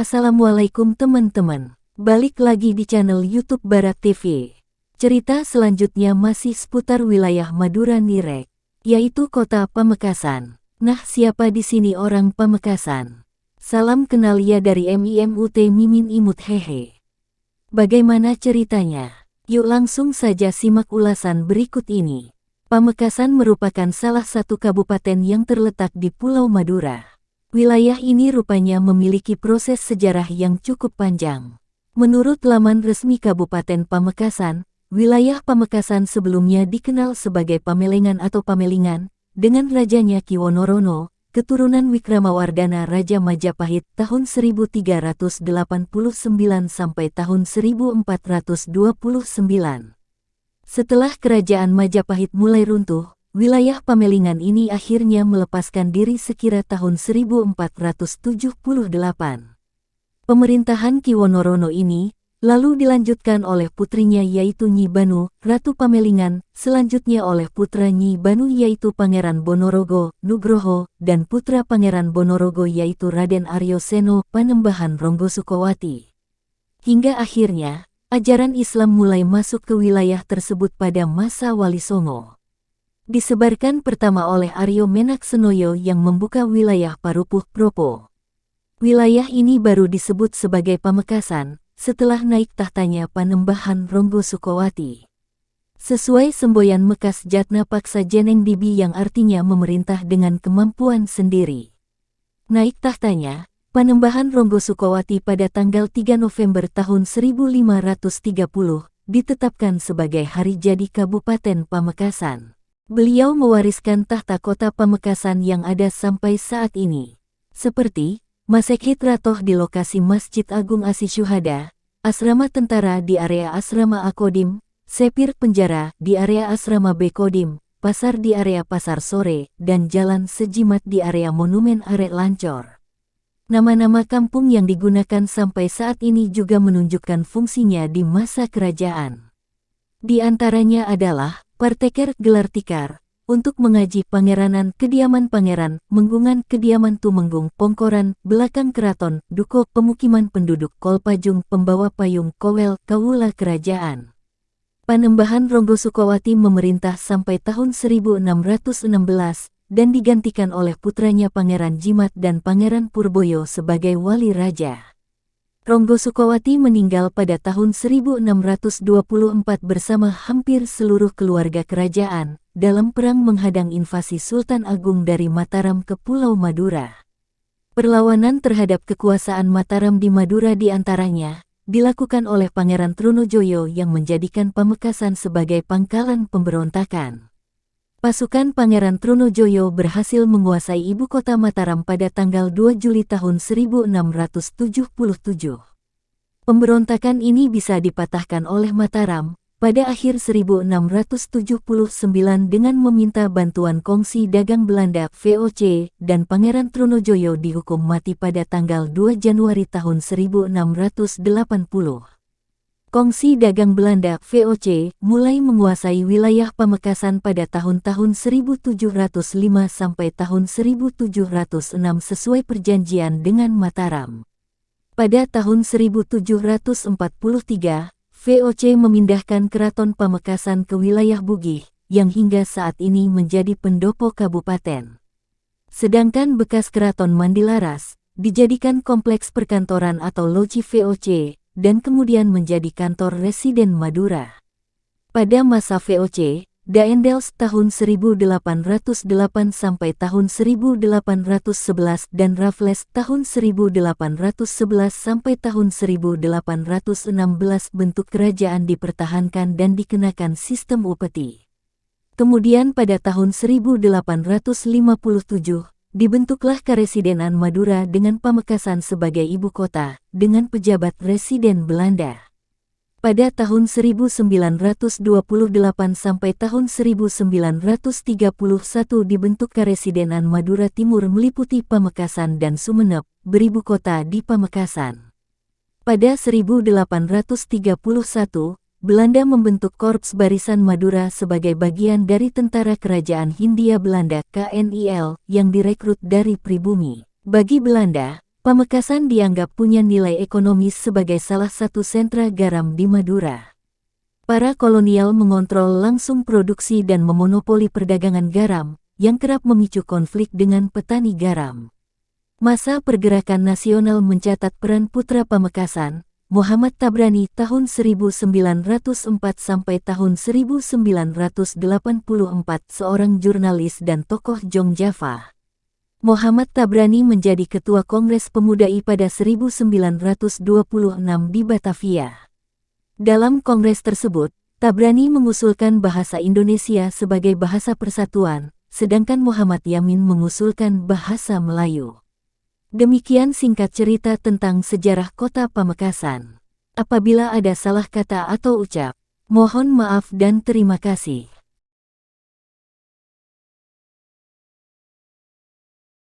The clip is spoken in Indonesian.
Assalamualaikum teman-teman, balik lagi di channel YouTube Barat TV. Cerita selanjutnya masih seputar wilayah Madura Nirek, yaitu kota Pamekasan. Nah, siapa di sini orang Pamekasan? Salam kenal ya dari MIMUT Mimin Imut Hehe. Bagaimana ceritanya? Yuk langsung saja simak ulasan berikut ini. Pamekasan merupakan salah satu kabupaten yang terletak di Pulau Madura. Wilayah ini rupanya memiliki proses sejarah yang cukup panjang. Menurut laman resmi Kabupaten Pamekasan, wilayah Pamekasan sebelumnya dikenal sebagai Pamelengan atau Pamelingan, dengan rajanya Ki Wonorono, keturunan Wikramawardhana Raja Majapahit tahun 1389 sampai tahun 1429. Setelah kerajaan Majapahit mulai runtuh, wilayah Pamelingan ini akhirnya melepaskan diri sekira tahun 1478. Pemerintahan Ki Wonorono ini lalu dilanjutkan oleh putrinya yaitu Nyi Banu, Ratu Pamelingan, selanjutnya oleh putra Nyi Banu yaitu Pangeran Bonorogo, Nugroho, dan putra Pangeran Bonorogo yaitu Raden Aryo Seno, Panembahan Ronggosukowati. Hingga akhirnya, ajaran Islam mulai masuk ke wilayah tersebut pada masa Wali Songo. Disebarkan pertama oleh Aryo Menaksenoyo yang membuka wilayah Parupuh Propo. Wilayah ini baru disebut sebagai Pamekasan, setelah naik tahtanya Panembahan Ronggosukowati. Sesuai semboyan Mekas Jatna Paksa Jeneng Dibi yang artinya memerintah dengan kemampuan sendiri. Naik tahtanya, Panembahan Ronggosukowati pada tanggal 3 November tahun 1530, ditetapkan sebagai hari jadi Kabupaten Pamekasan. Beliau mewariskan tahta kota Pamekasan yang ada sampai saat ini. Seperti, Masekhit Ratoh di lokasi Masjid Agung Asi Syuhada, Asrama Tentara di area Asrama Akodim, Sepir Penjara di area Asrama Bekodim, Pasar di area Pasar Sore, dan Jalan Sejimat di area Monumen Arek Lancor. Nama-nama kampung yang digunakan sampai saat ini juga menunjukkan fungsinya di masa kerajaan. Di antaranya adalah Parteker gelar tikar, untuk mengaji Pangeranan Kediaman Pangeran, Menggungan Kediaman Tumenggung, Pongkoran, Belakang Keraton, Duko Pemukiman Penduduk, Kolpajung, Pembawa Payung, Kowel, Kawula Kerajaan. Panembahan Ronggosukowati memerintah sampai tahun 1616, dan digantikan oleh putranya Pangeran Jimat dan Pangeran Purboyo sebagai wali raja. Ronggosukowati meninggal pada tahun 1624 bersama hampir seluruh keluarga kerajaan, dalam perang menghadang invasi Sultan Agung dari Mataram ke Pulau Madura. Perlawanan terhadap kekuasaan Mataram di Madura diantaranya, dilakukan oleh Pangeran Trunojoyo yang menjadikan Pamekasan sebagai pangkalan pemberontakan. Pasukan Pangeran Trunojoyo berhasil menguasai ibu kota Mataram pada tanggal 2 Juli tahun 1677. Pemberontakan ini bisa dipatahkan oleh Mataram pada akhir 1679 dengan meminta bantuan Kongsi Dagang Belanda (VOC) dan Pangeran Trunojoyo dihukum mati pada tanggal 2 Januari tahun 1680. Kongsi Dagang Belanda (VOC) mulai menguasai wilayah Pamekasan pada tahun-tahun 1705 sampai tahun 1706 sesuai perjanjian dengan Mataram. Pada tahun 1743, VOC memindahkan Keraton Pamekasan ke wilayah Bugih, yang hingga saat ini menjadi pendopo kabupaten. Sedangkan bekas Keraton Mandilaras dijadikan kompleks perkantoran atau loji VOC, dan kemudian menjadi kantor residen Madura. Pada masa VOC, Daendels tahun 1808 sampai tahun 1811 dan Raffles tahun 1811 sampai tahun 1816 bentuk kerajaan dipertahankan dan dikenakan sistem upeti. Kemudian pada tahun 1857, dibentuklah Karesidenan Madura dengan Pamekasan sebagai ibu kota, dengan pejabat residen Belanda. Pada tahun 1928 sampai tahun 1931 dibentuk Karesidenan Madura Timur meliputi Pamekasan dan Sumeneb, beribu kota di Pamekasan. Pada 1831, Belanda membentuk Korps Barisan Madura sebagai bagian dari Tentara Kerajaan Hindia Belanda (KNIL) yang direkrut dari pribumi. Bagi Belanda, Pamekasan dianggap punya nilai ekonomis sebagai salah satu sentra garam di Madura. Para kolonial mengontrol langsung produksi dan memonopoli perdagangan garam, yang kerap memicu konflik dengan petani garam. Masa Pergerakan Nasional mencatat peran putra Pamekasan, Muhammad Tabrani tahun 1904 sampai tahun 1984, seorang jurnalis dan tokoh Jong Java. Muhammad Tabrani menjadi Ketua Kongres Pemuda I pada 1926 di Batavia. Dalam kongres tersebut, Tabrani mengusulkan bahasa Indonesia sebagai bahasa persatuan, sedangkan Muhammad Yamin mengusulkan bahasa Melayu. Demikian singkat cerita tentang sejarah Kota Pamekasan. Apabila ada salah kata atau ucap, mohon maaf dan terima kasih.